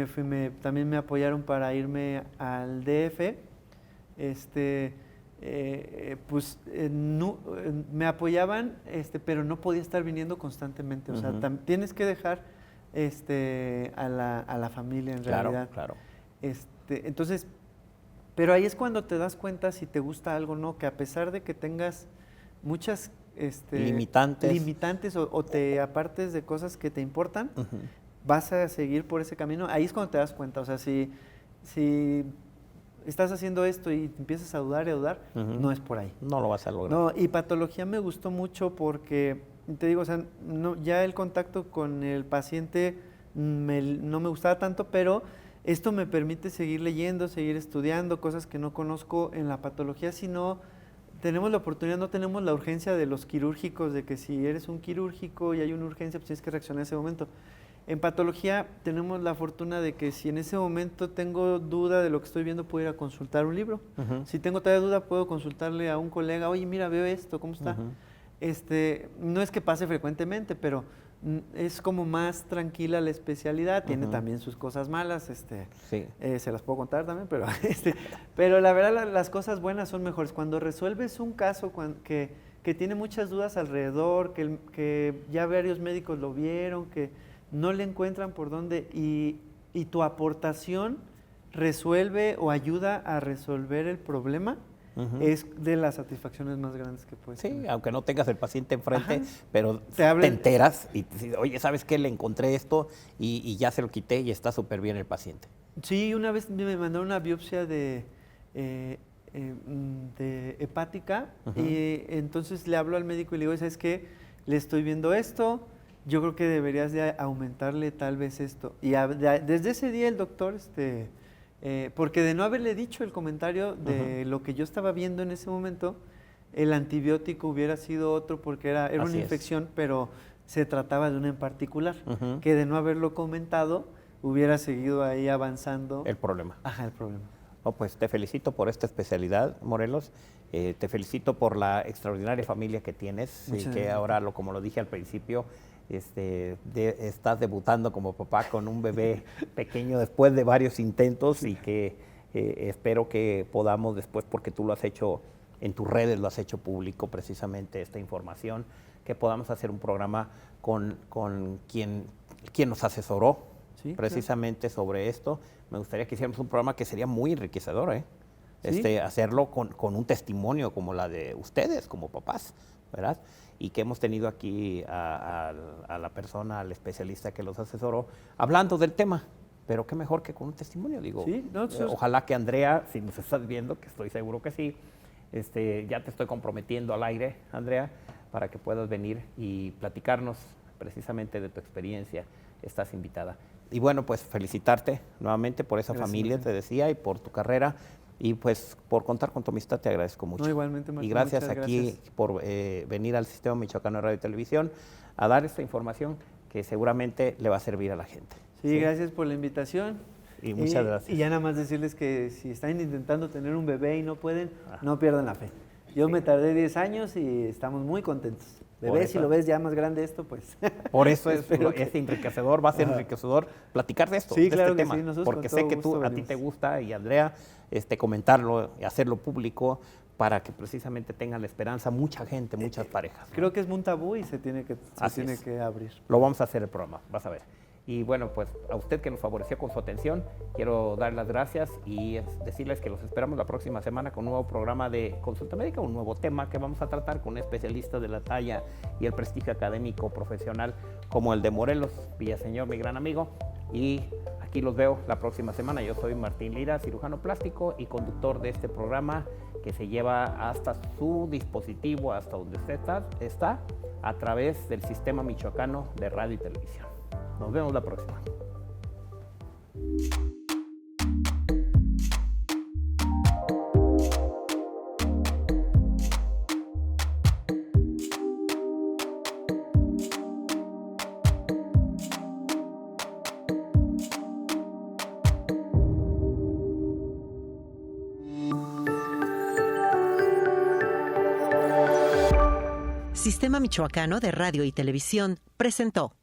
Speaker 5: también me apoyaron para irme al DF. Me apoyaban, pero no podía estar viniendo constantemente, o sea, tienes que dejar a la familia en realidad.
Speaker 6: Claro.
Speaker 5: Entonces, pero ahí es cuando te das cuenta si te gusta algo o no, que a pesar de que tengas muchas limitantes o te apartes de cosas que te importan, vas a seguir por ese camino. Ahí es cuando te das cuenta, o sea, si estás haciendo esto y empiezas a dudar y a dudar, no es por ahí.
Speaker 6: No lo vas a lograr.
Speaker 5: No, y patología me gustó mucho porque, te digo, o sea, ya el contacto con el paciente no me gustaba tanto, pero esto me permite seguir leyendo, seguir estudiando cosas que no conozco en la patología, sino tenemos la oportunidad, no tenemos la urgencia de los quirúrgicos, de que si eres un quirúrgico y hay una urgencia, pues tienes que reaccionar en ese momento. En patología tenemos la fortuna de que si en ese momento tengo duda de lo que estoy viendo, puedo ir a consultar un libro. Si tengo todavía duda, puedo consultarle a un colega, oye, mira, veo esto, ¿cómo está? no es que pase frecuentemente, pero es como más tranquila la especialidad, tiene también sus cosas malas,
Speaker 6: Sí.
Speaker 5: Se las puedo contar también, pero, pero la verdad las cosas buenas son mejores. Cuando resuelves un caso que tiene muchas dudas alrededor, que ya varios médicos lo vieron, que no le encuentran por dónde, y tu aportación resuelve o ayuda a resolver el problema, es de las satisfacciones más grandes que puedes tener.
Speaker 6: Sí, aunque no tengas el paciente enfrente,
Speaker 5: Ajá.
Speaker 6: pero te enteras y te dices, oye, ¿sabes qué? Le encontré esto y ya se lo quité y está súper bien el paciente.
Speaker 5: Sí, una vez me mandaron una biopsia de hepática y entonces le hablo al médico y le digo, ¿sabes qué? Le estoy viendo esto, yo creo que deberías de aumentarle tal vez esto. Y desde ese día el doctor, porque de no haberle dicho el comentario de lo que yo estaba viendo en ese momento, el antibiótico hubiera sido otro porque era una infección, pero se trataba de una en particular, que de no haberlo comentado hubiera seguido ahí avanzando.
Speaker 6: El problema.
Speaker 5: Ajá, el problema.
Speaker 6: Oh, pues te felicito por esta especialidad, Morelos. Te felicito por la extraordinaria familia que tienes y que ahora, como lo dije al principio, estás debutando como papá con un bebé pequeño después de varios intentos y que espero que podamos después, porque tú lo has hecho en tus redes, lo has hecho público precisamente esta información, que podamos hacer un programa con quien nos asesoró precisamente sobre esto. Me gustaría que hiciéramos un programa que sería muy enriquecedor, hacerlo con un testimonio como la de ustedes como papás, ¿verdad? Y que hemos tenido aquí a la persona, al especialista que los asesoró, hablando del tema. Pero qué mejor que con un testimonio, digo.
Speaker 5: Sí,
Speaker 6: ojalá que Andrea, si nos estás viendo, que estoy seguro que sí, ya te estoy comprometiendo al aire, Andrea, para que puedas venir y platicarnos precisamente de tu experiencia. Estás invitada. Y bueno, pues felicitarte nuevamente por esa familia, te decía, y por tu carrera. Y pues por contar con tu amistad te agradezco mucho.
Speaker 5: No, igualmente, Martín,
Speaker 6: y gracias
Speaker 5: muchas
Speaker 6: aquí
Speaker 5: gracias
Speaker 6: por venir al Sistema Michoacano de Radio y Televisión a dar esta información que seguramente le va a servir a la gente.
Speaker 5: Sí, gracias por la invitación.
Speaker 6: Y muchas gracias.
Speaker 5: Y ya nada más decirles que si están intentando tener un bebé y no pueden, no pierdan la fe. Yo me tardé 10 años y estamos muy contentos. Bebé, si lo ves ya más grande esto, pues...
Speaker 6: Por eso es enriquecedor, va a ser enriquecedor platicar de esto,
Speaker 5: sí,
Speaker 6: de
Speaker 5: claro
Speaker 6: este
Speaker 5: que
Speaker 6: tema.
Speaker 5: sí, nosotros
Speaker 6: porque
Speaker 5: con
Speaker 6: sé
Speaker 5: todo
Speaker 6: que
Speaker 5: gusto
Speaker 6: a ti te gusta y Andrea, comentarlo y hacerlo público para que precisamente tengan la esperanza mucha gente, muchas parejas, ¿no?
Speaker 5: Creo que es un tabú y se tiene que abrir.
Speaker 6: Lo vamos a hacer el programa, vas a ver. Y bueno, pues a usted que nos favoreció con su atención, quiero dar las gracias y decirles que los esperamos la próxima semana con un nuevo programa de Consulta Médica, un nuevo tema que vamos a tratar con un especialista de la talla y el prestigio académico profesional como el de Morelos Villaseñor, mi gran amigo. Y aquí los veo la próxima semana. Yo soy Martín Lira, cirujano plástico y conductor de este programa que se lleva hasta su dispositivo, hasta donde usted está a través del Sistema Michoacano de Radio y Televisión. Nos vemos la próxima.
Speaker 2: Sistema Michoacano de Radio y Televisión presentó